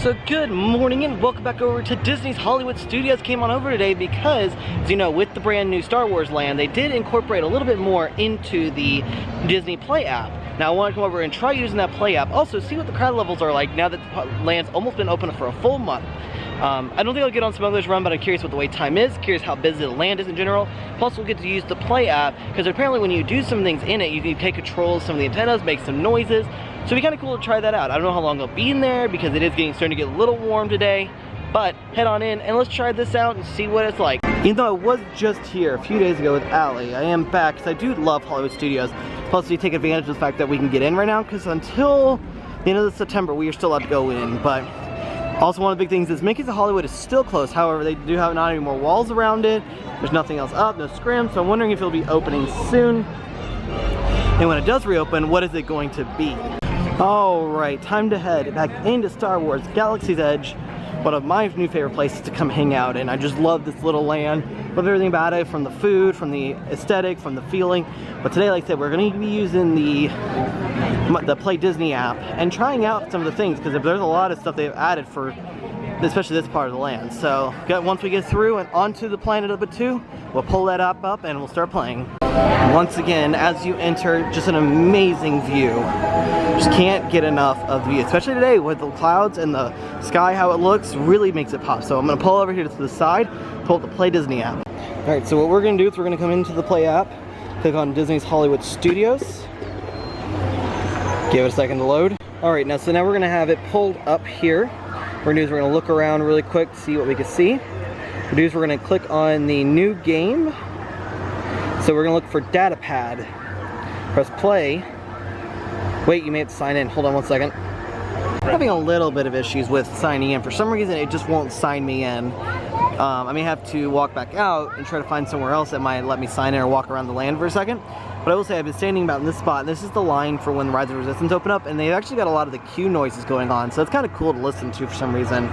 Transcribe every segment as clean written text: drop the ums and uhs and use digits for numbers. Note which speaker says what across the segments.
Speaker 1: So good morning and welcome back over to Disney's Hollywood Studios. Came on over today because, as you know, with the brand new Star Wars land, they did incorporate a little bit more into the Disney Play app. Now I want to come over and try using that Play app. Also see what the crowd levels are like now that the land's almost been open for a full month. I don't think I'll get on Smuggler's Run, but I'm curious what the wait time is, curious how busy the land is in general. Plus we'll get to use the Play app, because apparently when you do some things in it, you can take control of some of the antennas, make some noises. So it'd be kind of cool to try that out. I don't know how long I'll be in there, because it is starting to get a little warm today. But head on in and let's try this out and see what it's like. Even though I was just here a few days ago with Allie, I am back because I do love Hollywood Studios. Plus we take advantage of the fact that we can get in right now, because until the end of September we are still allowed to go in. But also one of the big things is Mickey's of Hollywood is still closed. However, they do have not any more walls around it. There's nothing else up, no scrim, so I'm wondering if it'll be opening soon. And when it does reopen, what is it going to be? Alright, time to head back into Star Wars Galaxy's Edge, one of my new favorite places to come hang out in. I just love this little land, love everything about it, from the food, from the aesthetic, from the feeling. But today, like I said, we're going to be using the Play Disney app and trying out some of the things, because there's a lot of stuff they've added for especially this part of the land. So once we get through and onto the Planet of Batuu, we'll pull that app up and we'll start playing. Once again, as you enter, just an amazing view. Just can't get enough of the view, especially today with the clouds and the sky, how it looks really makes it pop. So I'm going to pull over here to the side, pull up the Play Disney app. Alright, so what we're going to do is we're going to come into the Play app, click on Disney's Hollywood Studios, give it a second to load. Alright, now we're going to have it pulled up here. What we're going to do is we're going to look around really quick to see what we can see. What we're going to click on the new game. So we're going to look for data pad. Press play. Wait, you may have to sign in. Hold on one second. I'm having a little bit of issues with signing in. For some reason, it just won't sign me in. I may have to walk back out and try to find somewhere else that might let me sign in or walk around the land for a second. But I will say I've been standing about in this spot, and this is the line for when the Rise of Resistance open up, and they've actually got a lot of the queue noises going on, so it's kind of cool to listen to for some reason.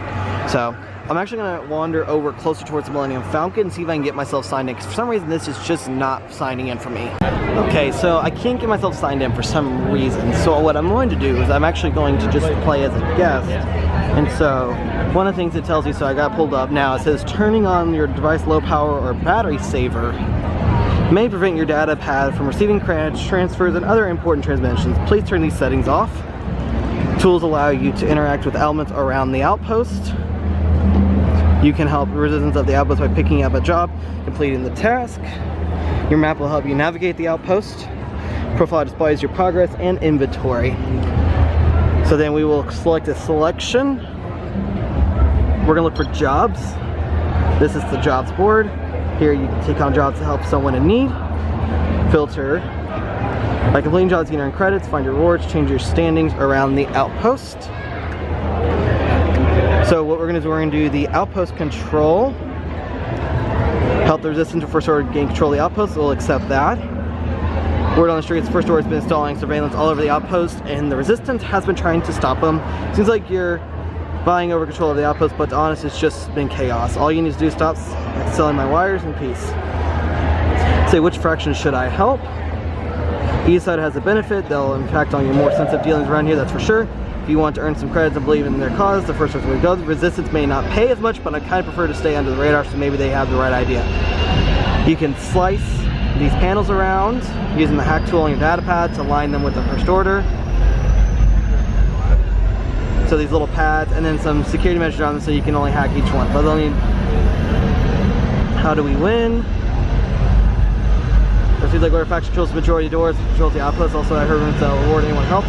Speaker 1: So I'm actually going to wander over closer towards the Millennium Falcon and see if I can get myself signed in, because for some reason this is just not signing in for me. Okay, so I can't get myself signed in for some reason, so what I'm going to do is I'm actually going to just play as a guest. And so one of the things it tells you, so I got pulled up now, it says turning on your device low power or battery saver may prevent your data pad from receiving crash transfers and other important transmissions. Please turn these settings off. Tools allow you to interact with elements around the outpost. You can help resistance of the outpost by picking up a job, completing the task. Your map will help you navigate the outpost. Profile displays your progress and inventory. So then we will select a selection. We're gonna look for jobs. This is the jobs board. Here you can take on jobs to help someone in need. Filter. By completing jobs, you can earn credits, find your rewards, change your standings around the outpost. So what we're going to do, we're going to do the outpost control. Help the resistance to first order gain control of the outpost, so we'll accept that. Word on the streets, first order has been installing surveillance all over the outpost, and the resistance has been trying to stop them. Seems like you're vying over control of the outpost, but to be honest, it's just been chaos. All you need to do is stop selling my wires in peace. Say, which faction should I help? Each side has a benefit. They'll impact on your more sensitive dealings around here, that's for sure. If you want to earn some credits and believe in their cause, the first person we go. Resistance may not pay as much, but I kind of prefer to stay under the radar, so maybe they have the right idea. You can slice these panels around using the hack tool on your data pad to align them with the first order. So these little pads, and then some security measures on them so you can only hack each one. But only, how do we win? It seems like where faction controls the majority of doors, controls the outpost. Also, I heard when they'll reward anyone who helps.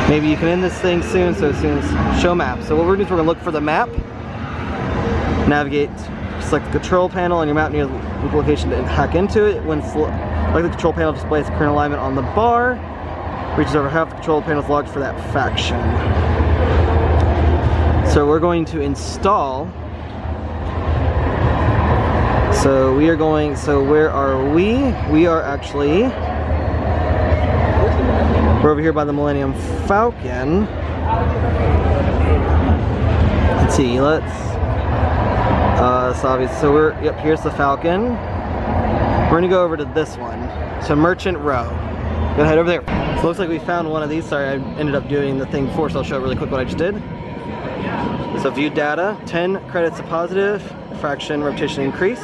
Speaker 1: Maybe you can end this thing soon, so as soon as show map. So what we're going to do is we're going to look for the map, navigate, select the control panel on your map near the location to hack into it. When like the control panel displays the current alignment on the bar, reaches over half the control panel is locked for that faction. So we're going to install. So we are going, so where are we? We are actually, we're over here by the Millennium Falcon. Let's see, it's obvious. So we're, yep, here's the Falcon. We're gonna go over to this one. So Merchant Row. Go head over there. So it looks like we found one of these. Sorry, I ended up doing the thing before, so I'll show really quick what I just did. So view data, 10 credits to positive, fraction repetition increased.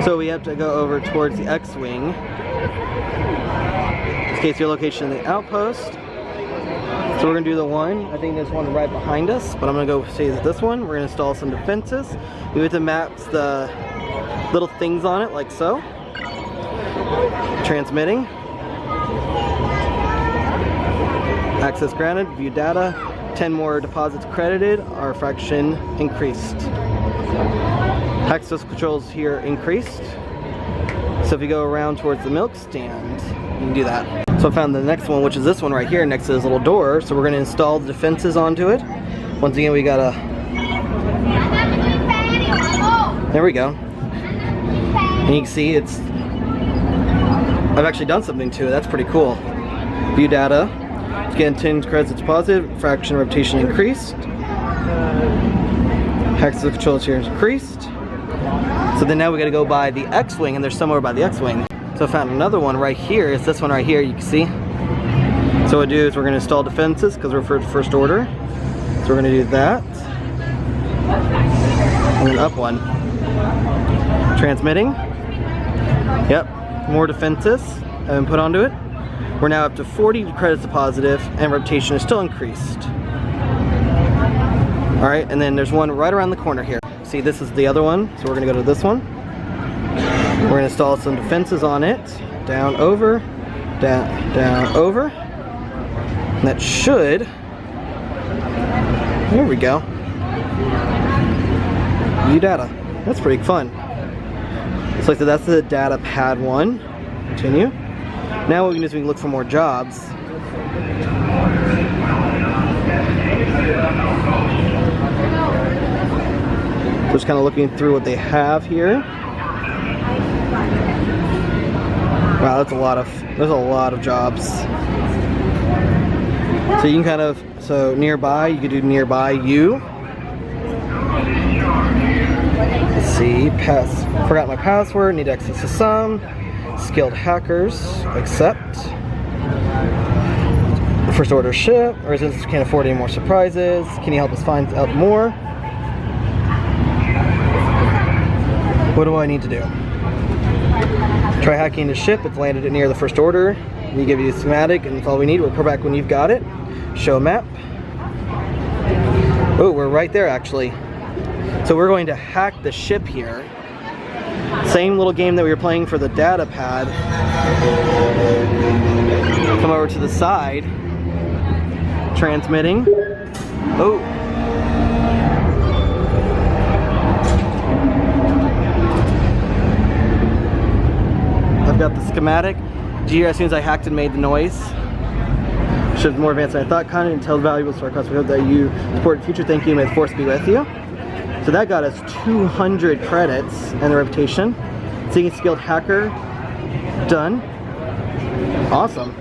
Speaker 1: So we have to go over towards the X-Wing. In case your location in the outpost. So we're gonna do the one. I think there's one right behind us, but I'm gonna go say this one. We're gonna install some defenses. We have to map the little things on it, like so. Transmitting. Access granted, view data. 10 more deposits credited, our fraction increased. Access controls here increased. So if you go around towards the milk stand, you can do that. So I found the next one, which is this one right here next to this little door. So we're gonna install the defenses onto it. Once again, we gotta, there we go. And you can see I've actually done something to it. That's pretty cool. View data. Again, 10 credits positive, fraction repetition increased. Access controls here increased. So then now we gotta go by the X-Wing, and there's somewhere by the X-Wing. So I found another one right here. It's this one right here, you can see. So what we'll do is we're gonna install defenses because we're for first order. So we're gonna do that. And then up one. Transmitting. Yep, more defenses have been put onto it. We're now up to 40 credits to positive, and repetition is still increased. All right, and then there's one right around the corner here. See, this is the other one, so we're gonna go to this one. We're gonna install some defenses on it. Down, over, down, over. And that should, there we go. View data, that's pretty fun. So like I said, that's the data pad one. Continue. Now what we can do is we can look for more jobs. Just kind of looking through what they have here. Wow, there's a lot of jobs. So you can kind of, so nearby, you could do nearby you. Let's see, forgot my password, need access to some. Skilled hackers, accept. First order ship, residents can't afford any more surprises. Can you help us find out more? What do I need to do? Try hacking the ship, it's landed near the first order. We give you a schematic and that's all we need. We'll report back when you've got it. Show map. Oh, we're right there actually. So we're going to hack the ship here. Same little game that we were playing for the data pad. Come over to the side. Transmitting. Oh. I've got the schematic. Did you hear as soon as I hacked and made the noise? Should more advanced than I thought. Content intel valuable to our customers. We hope that you support the future. Thank you. May the force be with you. So that got us 200 credits and the reputation. Seeing skilled hacker, done. Awesome.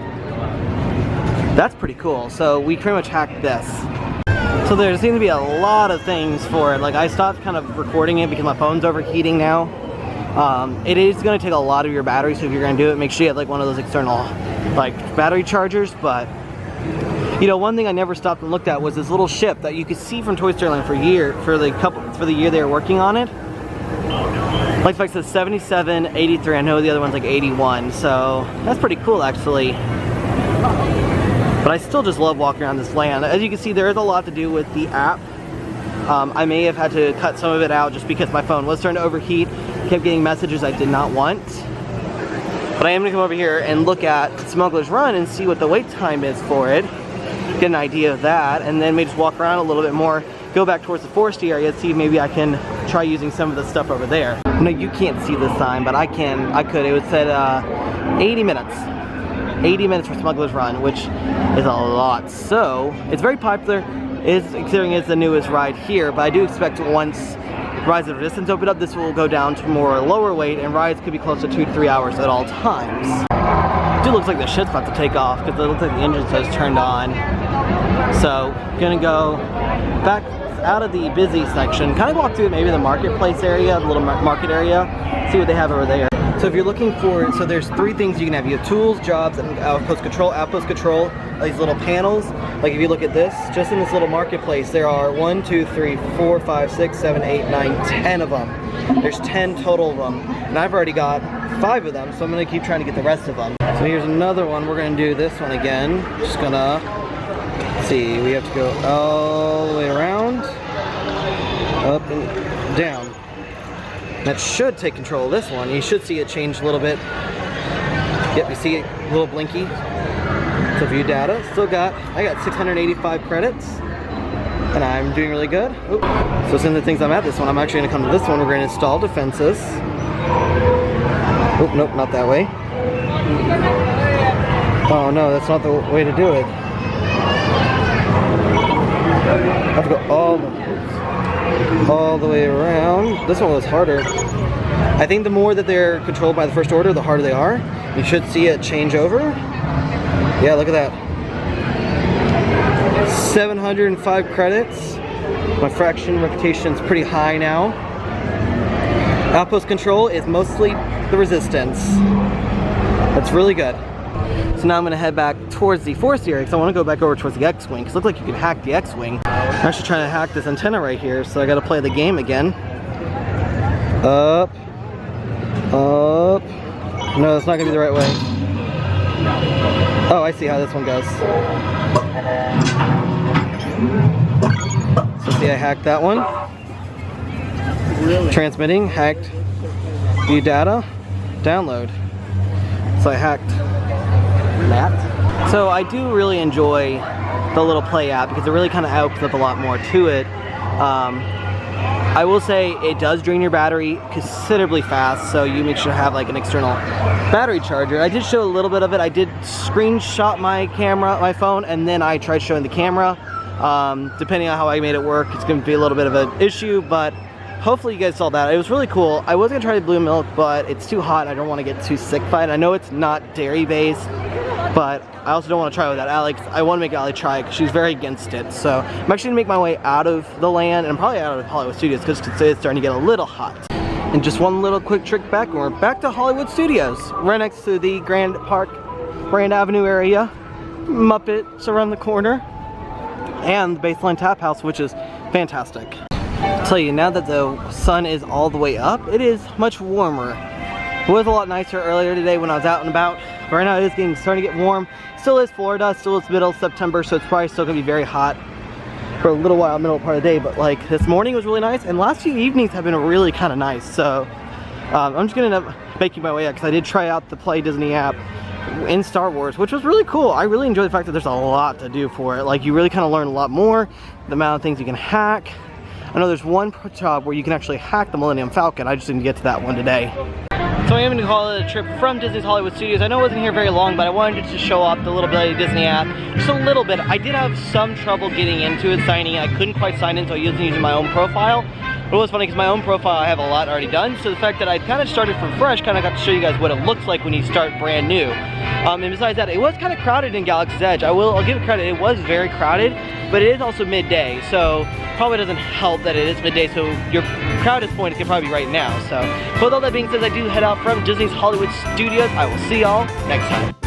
Speaker 1: That's pretty cool. So we pretty much hacked this. So there seems to be a lot of things for it. Like I stopped kind of recording it because my phone's overheating now. It is going to take a lot of your battery, so if you're going to do it, make sure you have like one of those external like battery chargers. But you know, one thing I never stopped and looked at was this little ship that you could see from Toy Story Land for the year they were working on it. Like I said, 77, 83. I know the other one's like 81, so that's pretty cool actually. But I still just love walking around this land. As you can see, there is a lot to do with the app. I may have had to cut some of it out just because my phone was starting to overheat. Kept getting messages I did not want. But I am gonna come over here and look at Smuggler's Run and see what the wait time is for it. Get an idea of that, and then maybe just walk around a little bit more, go back towards the foresty area, see if maybe I can try using some of the stuff over there. No, you can't see the sign, but I could. It would say 80 minutes. 80 minutes for Smuggler's Run, which is a lot. So, it's very popular, considering it's the newest ride here, but I do expect once Rise of Resistance open up, this will go down to more lower weight, and rides could be close to 2 to 3 hours at all times. It looks like the ship's about to take off because it looks like the engine says turned on. So, gonna go back out of the busy section, kind of walk through maybe the marketplace area, the little market area, see what they have over there. So if you're looking for, so there's 3 things you can have. You have tools, jobs, and outpost control. Outpost control, these little panels. Like if you look at this, just in this little marketplace, there are 1, 2, 3, 4, 5, 6, 7, 8, 9, 10 of them. There's 10 total of them. And I've already got 5 of them, so I'm gonna keep trying to get the rest of them. So here's another one. We're gonna do this one again. Just gonna, see, we have to go all the way around, up and down. That should take control of this one. You should see it change a little bit. Yep, you see it, a little blinky. So view data, I got 685 credits, and I'm doing really good. Oop. So some of the things I'm at this one, I'm actually gonna come to this one. We're gonna install defenses. Oh, nope, not that way. Oh no, that's not the way to do it. I have to go all the way around. This one was harder. I think the more that they're controlled by the First Order, the harder they are. You should see it change over. Yeah, look at that. 705 credits. My fraction reputation is pretty high now. Outpost control is mostly the resistance. That's really good. So now I'm gonna head back towards the forest area because I want to go back over towards the X-Wing because it looks like you can hack the X-Wing. I'm actually trying to hack this antenna right here, so I gotta play the game again. Up. Up. No, that's not gonna be the right way. Oh, I see how this one goes. So see, I hacked that one. Really? Transmitting, hacked, view data, download. So I hacked that. So I do really enjoy the little play app because it really kind of opens up a lot more to it. I will say it does drain your battery considerably fast, so you make sure to have like an external battery charger. I did show a little bit of it. I did screenshot my phone, and then I tried showing the camera. Depending on how I made it work, it's going to be a little bit of an issue, but hopefully you guys saw that. It was really cool. I was going to try the blue milk, but it's too hot. I don't want to get too sick by it. I know it's not dairy based, but I also don't want to try without Alex. I want to make Allie try it because she's very against it. So I'm actually going to make my way out of the land and probably out of Hollywood Studios because it's starting to get a little hot. And just one little quick trick back, and we're back to Hollywood Studios, right next to the Grand Avenue area. Muppets around the corner, and the Baseline Tap House, which is fantastic. I'll tell you, now that the sun is all the way up, it is much warmer. It was a lot nicer earlier today when I was out and about. But right now it is starting to get warm. Still is Florida, still is middle of September, so it's probably still gonna be very hot for a little while, middle part of the day. But like this morning was really nice, and last few evenings have been really kind of nice. So I'm just gonna end up making my way out because I did try out the Play Disney app in Star Wars, which was really cool. I really enjoy the fact that there's a lot to do for it. Like you really kind of learn a lot more, the amount of things you can hack. I know there's one job where you can actually hack the Millennium Falcon. I just didn't get to that one today. So I am going to call it a trip from Disney's Hollywood Studios. I know I wasn't here very long, but I wanted to show off the little bit of the Disney app. Just a little bit. I did have some trouble getting into it, signing in. I couldn't quite sign in, so I was using my own profile. It was funny because my own profile I have a lot already done, so the fact that I kind of started from fresh kind of got to show you guys what it looks like when you start brand new. And besides that, it was kind of crowded in Galaxy's Edge. I'll give it credit, it was very crowded, but it is also midday, so probably doesn't help that it is midday, so your crowdest point can probably be right now. So with all that being said, I do head out from Disney's Hollywood Studios. I will see y'all next time.